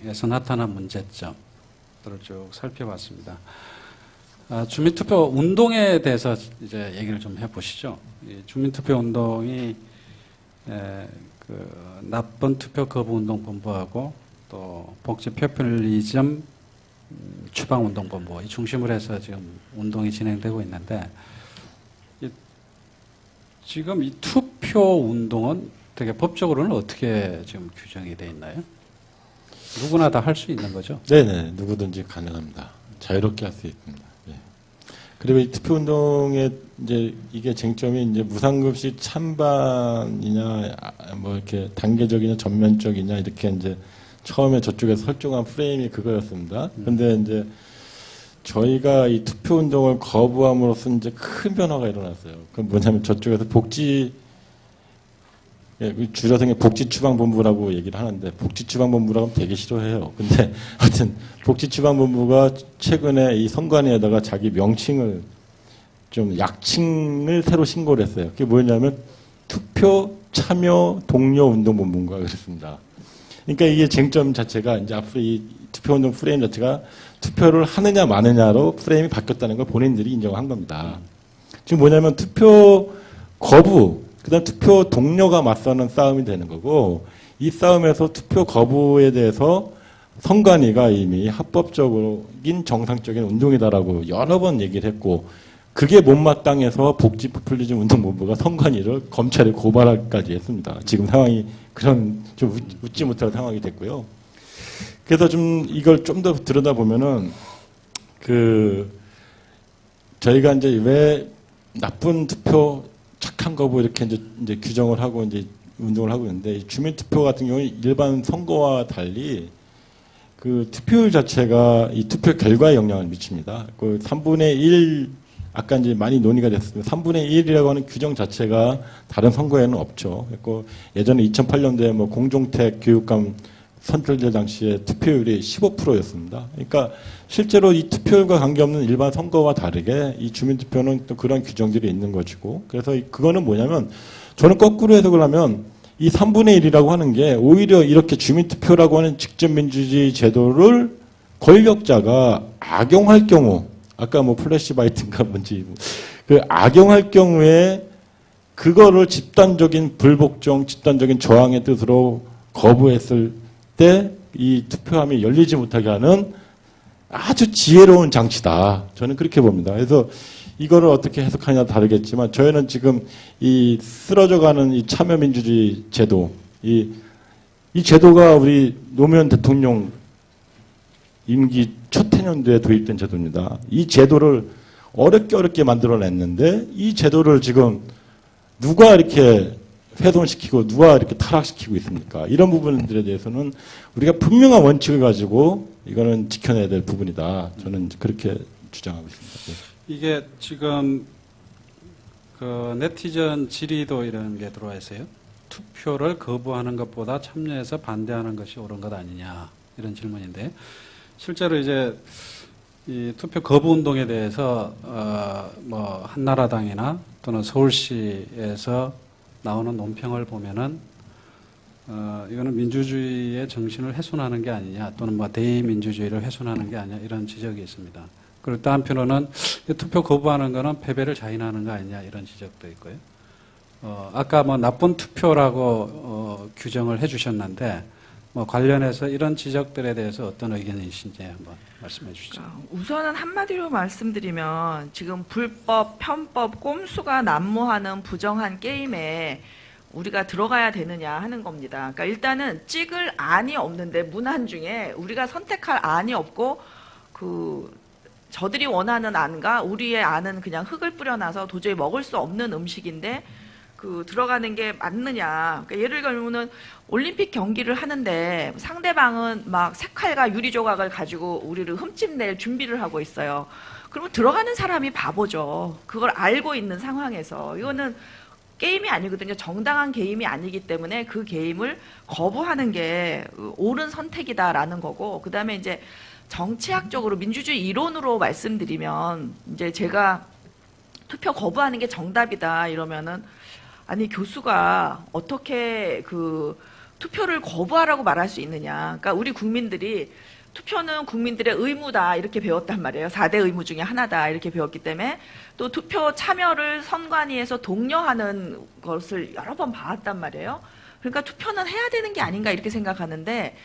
운동에서 나타난 문제점들을 쭉 살펴봤습니다. 주민투표 운동에 대해서 이제 얘기를 좀 해보시죠. 이 주민투표 운동이 나쁜 투표 거부 운동 본부하고 또 복지 포퓰리즘 추방 운동 본부 이 중심으로 해서 지금 운동이 진행되고 있는데 지금 이 투표 운동은 되게 법적으로는 어떻게 지금 규정이 되어 있나요? 누구나 다 할 수 있는 거죠? 네네, 누구든지 가능합니다. 자유롭게 할 수 있습니다. 예. 그리고 이 투표 운동의 이제 이게 쟁점이 이제 무상급식 찬반이냐, 뭐 이렇게 단계적이냐, 전면적이냐 이렇게 이제 처음에 저쪽에서 설정한 프레임이 그거였습니다. 근데 이제 저희가 이 투표 운동을 거부함으로써 이제 큰 변화가 일어났어요. 그건 뭐냐면 저쪽에서 줄여서 복지추방본부라고 얘기를 하는데 복지추방본부라고 하면 되게 싫어해요. 근데 하여튼 복지추방본부가 최근에 이 선관위에다가 자기 명칭을 좀 약칭을 새로 신고를 했어요. 그게 뭐냐면 투표 참여 동료 운동본부인가 그랬습니다. 그러니까 이게 쟁점 자체가 이제 앞으로 이 투표운동 프레임 자체가 투표를 하느냐 마느냐로 프레임이 바뀌었다는 걸 본인들이 인정한 겁니다. 지금 뭐냐면 투표 거부, 그다음 투표 동료가 맞서는 싸움이 되는 거고 이 싸움에서 투표 거부에 대해서 선관위가 이미 합법적인 정상적인 운동이다라고 여러 번 얘기를 했고 그게 못마땅해서 복지 포퓰리즘 운동본부가 선관위를 검찰에 고발까지 했습니다. 지금 상황이 그런 좀 웃지 못할 상황이 됐고요. 그래서 좀 이걸 좀 더 들여다보면은 저희가 이제 왜 나쁜 투표 착한 거부 이렇게 이제 규정을 하고 이제 운동을 하고 있는데 주민투표 같은 경우는 일반 선거와 달리 그 투표율 자체가 이 투표 결과에 영향을 미칩니다. 그 3분의 1 아까 이제 많이 논의가 됐습니다. 3분의 1이라고 하는 규정 자체가 다른 선거에는 없죠. 그리고 예전에 2008년도에 뭐 공종택 교육감 선출될 당시에 투표율이 15%였습니다. 그러니까 실제로 이 투표율과 관계없는 일반 선거와 다르게 이 주민투표는 또 그런 규정들이 있는 것이고 그래서 그거는 뭐냐면 저는 거꾸로 해석을 하면 이 3분의 1이라고 하는 게 오히려 이렇게 주민투표라고 하는 직접민주주의 제도를 권력자가 악용할 경우 아까 뭐 플래시바이트인가 뭔지 그 악용할 경우에 그거를 집단적인 불복종, 집단적인 저항의 뜻으로 거부했을 때 이 투표함이 열리지 못하게 하는 아주 지혜로운 장치다. 저는 그렇게 봅니다. 그래서 이거를 어떻게 해석하냐 다르겠지만 저희는 지금 이 쓰러져가는 이 참여민주주의 제도, 이 제도가 우리 노무현 대통령 임기 첫 해년도에 도입된 제도입니다. 이 제도를 어렵게 만들어냈는데 이 제도를 지금 누가 이렇게 훼손시키고 누가 이렇게 타락시키고 있습니까? 이런 부분들에 대해서는 우리가 분명한 원칙을 가지고 이거는 지켜내야 될 부분이다. 저는 그렇게 주장하고 있습니다. 이게 지금 그 네티즌 질의도 이런 게 들어와 있어요. 투표를 거부하는 것보다 참여해서 반대하는 것이 옳은 것 아니냐 이런 질문인데 실제로 이제 이 투표 거부 운동에 대해서 뭐 한나라당이나 또는 서울시에서 나오는 논평을 보면은 이거는 민주주의의 정신을 훼손하는 게 아니냐 또는 뭐 대의민주주의를 훼손하는 게 아니냐 이런 지적이 있습니다. 그리고 또 한편으로는 투표 거부하는 거는 패배를 자인하는 거 아니냐 이런 지적도 있고요. 아까 뭐 나쁜 투표라고 규정을 해주셨는데 뭐 관련해서 이런 지적들에 대해서 어떤 의견이신지 한번 말씀해 주시죠. 우선은 한마디로 말씀드리면 지금 불법, 편법, 꼼수가 난무하는 부정한 게임에 우리가 들어가야 되느냐 하는 겁니다. 그러니까 일단은 찍을 안이 없는데 문안 중에 우리가 선택할 안이 없고 저들이 원하는 안과 우리의 안은 그냥 흙을 뿌려놔서 도저히 먹을 수 없는 음식인데 들어가는 게 맞느냐. 그러니까 예를 들면은 올림픽 경기를 하는데 상대방은 막 색칼과 유리 조각을 가지고 우리를 흠집낼 준비를 하고 있어요. 그러면 들어가는 사람이 바보죠. 그걸 알고 있는 상황에서. 이거는 게임이 아니거든요. 정당한 게임이 아니기 때문에 그 게임을 거부하는 게 옳은 선택이다라는 거고, 그 다음에 이제 정치학적으로 민주주의 이론으로 말씀드리면 이제 제가 투표 거부하는 게 정답이다 이러면은 아니 교수가 어떻게 투표를 거부하라고 말할 수 있느냐. 그러니까 우리 국민들이 투표는 국민들의 의무다 이렇게 배웠단 말이에요. 4대 의무 중에 하나다 이렇게 배웠기 때문에 또 투표 참여를 선관위에서 독려하는 것을 여러 번 봐왔단 말이에요. 그러니까 투표는 해야 되는 게 아닌가 이렇게 생각하는데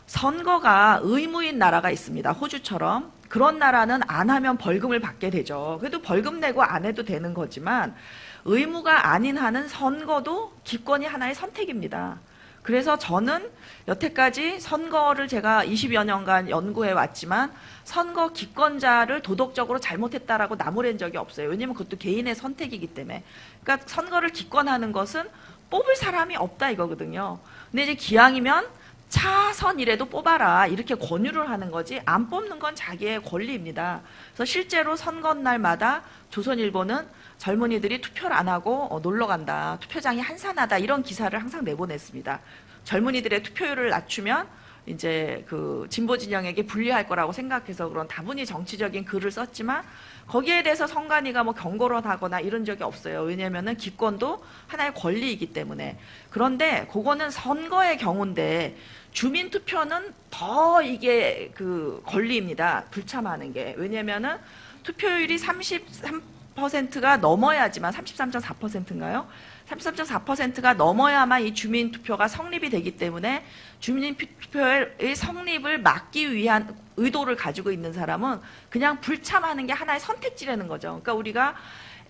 선거가 의무인 나라가 있습니다. 호주처럼. 그런 나라는 안 하면 벌금을 받게 되죠. 그래도 벌금 내고 안 해도 되는 거지만 의무가 아닌 한은 선거도 기권이 하나의 선택입니다. 그래서 저는 여태까지 선거를 제가 20여 년간 연구해 왔지만 선거 기권자를 도덕적으로 잘못했다라고 나무랜 적이 없어요. 왜냐하면 그것도 개인의 선택이기 때문에. 그러니까 선거를 기권하는 것은 뽑을 사람이 없다 이거거든요. 근데 이제 기왕이면 차선이라도 뽑아라 이렇게 권유를 하는 거지 안 뽑는 건 자기의 권리입니다. 그래서 실제로 선거날마다 조선일보는 젊은이들이 투표를 안 하고 놀러 간다. 투표장이 한산하다. 이런 기사를 항상 내보냈습니다. 젊은이들의 투표율을 낮추면 이제 그 진보 진영에게 불리할 거라고 생각해서 그런 다분히 정치적인 글을 썼지만 거기에 대해서 선관위가 뭐 경고를 하거나 이런 적이 없어요. 왜냐하면은 기권도 하나의 권리이기 때문에. 그런데 그거는 선거의 경우인데 주민 투표는 더 이게 그 권리입니다. 불참하는 게. 왜냐하면은 투표율이 33%가 넘어야지만 33.4%인가요? 33.4%가 넘어야만 이 주민투표가 성립이 되기 때문에 주민투표의 성립을 막기 위한 의도를 가지고 있는 사람은 그냥 불참하는 게 하나의 선택지라는 거죠. 그러니까 우리가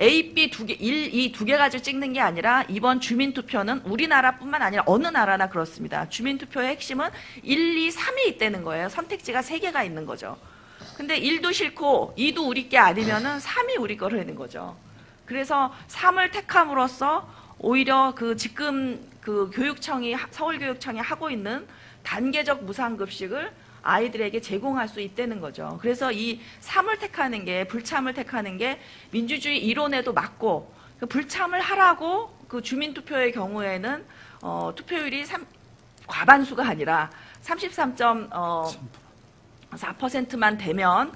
A, B 두 개, 1, 2 두 개 가지고 찍는 게 아니라 이번 주민투표는 우리나라뿐만 아니라 어느 나라나 그렇습니다. 주민투표의 핵심은 1, 2, 3이 있다는 거예요. 선택지가 3개가 있는 거죠. 근데 1도 싫고 2도 우리 게 아니면은 3이 우리 거로 되는 거죠. 그래서 3을 택함으로써 오히려 그 지금 그 교육청이 서울교육청이 하고 있는 단계적 무상급식을 아이들에게 제공할 수 있다는 거죠. 그래서 이 3을 택하는 게 불참을 택하는 게 민주주의 이론에도 맞고 그 불참을 하라고 그 주민투표의 경우에는 투표율이 과반수가 아니라 33.4%만 되면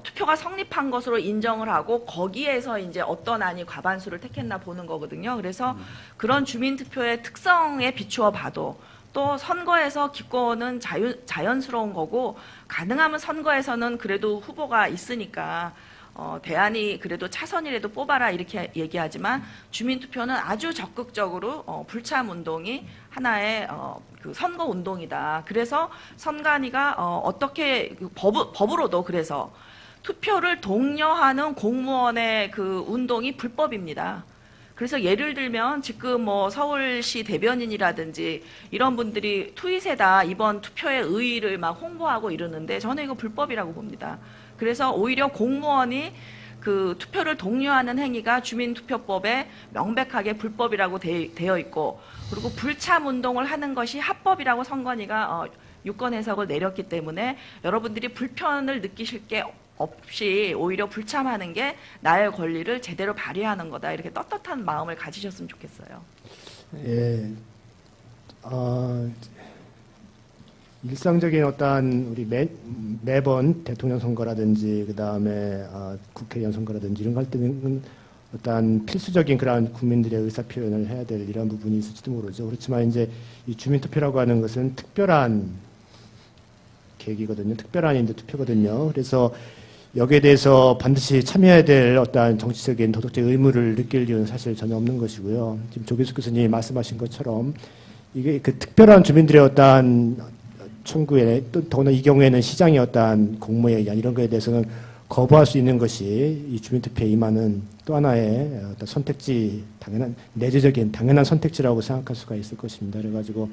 투표가 성립한 것으로 인정을 하고 거기에서 이제 어떤 안이 과반수를 택했나 보는 거거든요. 그래서 그런 주민투표의 특성에 비추어 봐도 또 선거에서 기권은 자연스러운 거고 가능하면 선거에서는 그래도 후보가 있으니까 대안이 그래도 차선이라도 뽑아라 이렇게 얘기하지만 주민투표는 아주 적극적으로 불참 운동이 하나의 그 선거 운동이다. 그래서 선관위가 어떻게 법으로도 그래서 투표를 독려하는 공무원의 그 운동이 불법입니다. 그래서 예를 들면 지금 뭐 서울시 대변인이라든지 이런 분들이 트윗에다 이번 투표의 의의를 막 홍보하고 이러는데 저는 이거 불법이라고 봅니다. 그래서 오히려 공무원이 그 투표를 독려하는 행위가 주민투표법에 명백하게 불법이라고 되어 있고 그리고 불참 운동을 하는 것이 합법이라고 선관위가 유권 해석을 내렸기 때문에 여러분들이 불편을 느끼실 게 없이 오히려 불참하는 게 나의 권리를 제대로 발휘하는 거다. 이렇게 떳떳한 마음을 가지셨으면 좋겠어요. 예. 일상적인 어떤 우리 매번 대통령 선거라든지 그다음에 국회의원 선거라든지 이런 거 할 때는 어떤 필수적인 그러한 국민들의 의사 표현을 해야 될 이런 부분이 있을지도 모르죠. 그렇지만 이제 이 주민투표라고 하는 것은 특별한 계기거든요. 특별한 이제 투표거든요. 그래서 여기에 대해서 반드시 참여해야 될 어떤 정치적인 도덕적 의무를 느낄 이유는 사실 전혀 없는 것이고요. 지금 조기숙 교수님이 말씀하신 것처럼 이게 그 특별한 주민들의 어떤 청구에 또 더구나 이 경우에는 시장의 어떤 공모에 의한 이런 거에 대해서는 거부할 수 있는 것이 이 주민투표에 임하는 또 하나의 어떤 선택지, 당연한 내재적인 당연한 선택지라고 생각할 수가 있을 것입니다. 그래가지고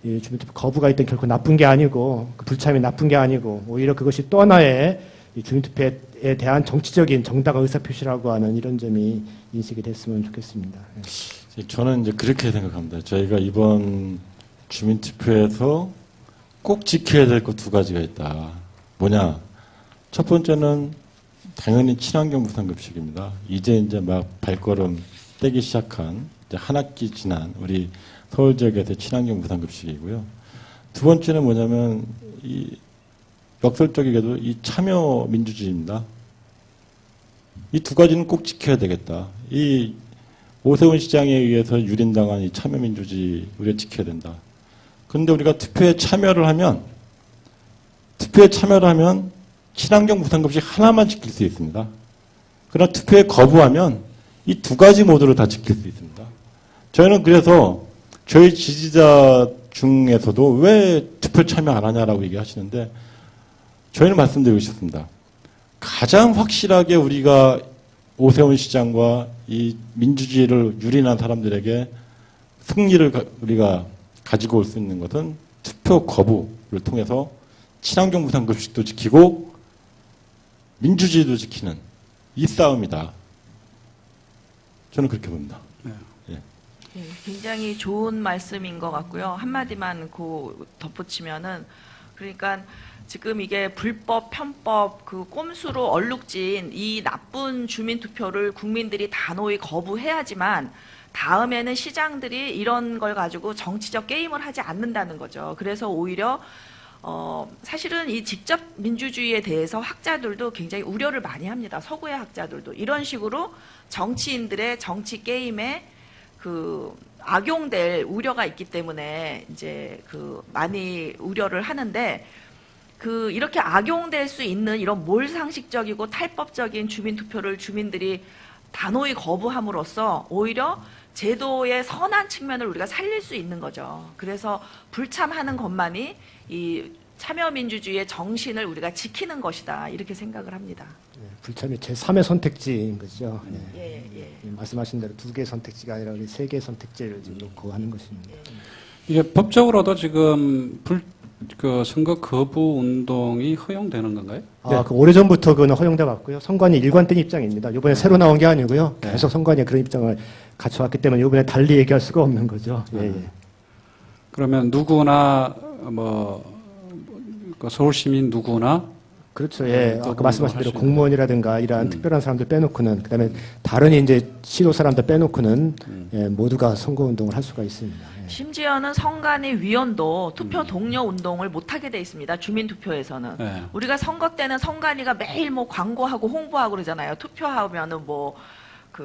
이 주민투표 거부가 있던 결코 나쁜 게 아니고 그 불참이 나쁜 게 아니고 오히려 그것이 또 하나의 이 주민투표에 대한 정치적인 정당한 의사표시라고 하는 이런 점이 인식이 됐으면 좋겠습니다. 저는 이제 그렇게 생각합니다. 저희가 이번 주민투표에서 꼭 지켜야 될 것 2가지가 있다. 뭐냐? 첫 번째는 당연히 친환경 무상급식입니다. 이제 막 발걸음 떼기 시작한 이제 한 학기 지난 우리 서울 지역에서 친환경 무상급식이고요. 2번째는 뭐냐면 이 역설적이게도 이 참여 민주주의입니다. 이 2가지는 꼭 지켜야 되겠다. 이 오세훈 시장에 의해서 유린당한 이 참여민주주의 우리가 지켜야 된다. 그런데 우리가 투표에 참여를 하면 친환경 무상급식 하나만 지킬 수 있습니다. 그러나 투표에 거부하면 이 두 가지 모두를 다 지킬 수 있습니다. 저희는 그래서 저희 지지자 중에서도 왜 투표 참여 안 하냐라고 얘기하시는데 저희는 말씀드리고 싶습니다. 가장 확실하게 우리가 오세훈 시장과 이 민주주의를 유린한 사람들에게 승리를 우리가 가지고 올 수 있는 것은 투표 거부를 통해서 친환경 무상급식도 지키고 민주주의도 지키는 이 싸움이다. 저는 그렇게 봅니다. 네, 굉장히 좋은 말씀인 것 같고요. 한마디만 덧붙이면은, 그러니까 지금 이게 불법, 편법, 그 꼼수로 얼룩진 이 나쁜 주민투표를 국민들이 단호히 거부해야지만 다음에는 시장들이 이런 걸 가지고 정치적 게임을 하지 않는다는 거죠. 그래서 오히려 사실은 이 직접 민주주의에 대해서 학자들도 굉장히 우려를 많이 합니다. 서구의 학자들도 이런 식으로 정치인들의 정치 게임에 악용될 우려가 있기 때문에 이제 많이 우려를 하는데, 이렇게 악용될 수 있는 이런 몰상식적이고 탈법적인 주민투표를 주민들이 단호히 거부함으로써 오히려 제도의 선한 측면을 우리가 살릴 수 있는 거죠. 그래서 불참하는 것만이 이 참여민주주의의 정신을 우리가 지키는 것이다, 이렇게 생각을 합니다. 불참이 제3의 선택지인 거죠. 예. 말씀하신 대로 2개의 선택지가 아니라 3개의 선택지를 지금 놓고 하는 것입니다. 이게 법적으로도 지금 선거 거부 운동이 허용되는 건가요? 오래전부터 그거는 허용돼 왔고요. 선관위 일관된 입장입니다. 이번에 새로 나온 게 아니고요. 계속 선관위가 그런 입장을 갖춰왔기 때문에 이번에 달리 얘기할 수가 없는 거죠. 그러면 누구나 서울 시민 누구나 그렇죠. 거부 아까 말씀하신 운동할 대로 수 공무원이라든가 이러한 특별한 사람들 빼놓고는, 그다음에 다른 이제 시도 사람들 빼놓고는 모두가 선거 운동을 할 수가 있습니다. 심지어는 선관위 위원도 투표 독려 운동을 못하게 돼 있습니다. 주민투표에서는. 네. 우리가 선거 때는 선관위가 매일 광고하고 홍보하고 그러잖아요. 투표하면은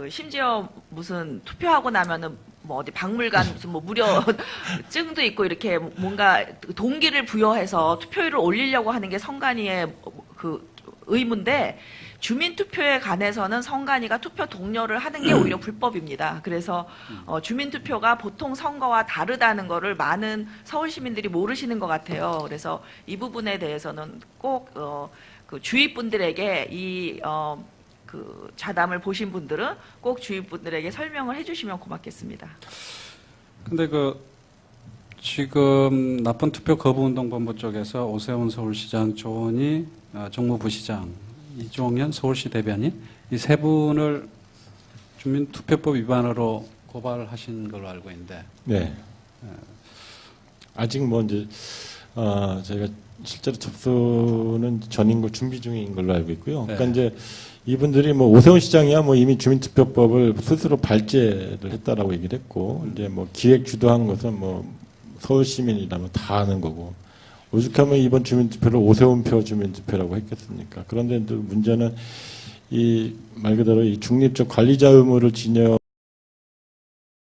심지어 무슨 투표하고 나면은 어디 박물관 무슨 무료 증도 있고 이렇게 뭔가 동기를 부여해서 투표율을 올리려고 하는 게 선관위의 의무인데, 주민투표에 관해서는 선관위가 투표 독려를 하는 게 오히려 불법입니다. 그래서 주민투표가 보통 선거와 다르다는 거를 많은 서울 시민들이 모르시는 것 같아요. 그래서 이 부분에 대해서는 꼭 주위 분들에게 자담을 보신 분들은 꼭 주위 분들에게 설명을 해주시면 고맙겠습니다. 근데 지금 나쁜 투표 거부운동본부 쪽에서 오세훈 서울시장, 조은희 정무부시장, 이종현 서울시 대변인 이 세 분을 주민투표법 위반으로 고발하신 걸로 알고 있는데. 네. 아직 저희가 실제로 접수는 전인 준비 중인 걸로 알고 있고요. 네. 그러니까 이제 이분들이 오세훈 시장이야 이미 주민투표법을 스스로 발제를 했다라고 얘기를 했고, 이제 기획 주도한 것은 서울 시민이라면 다 아는 거고, 오죽하면 이번 주민투표를 오세훈표 주민투표라고 했겠습니까? 그런데 문제는 말 그대로 이 중립적 관리자 의무를 지녀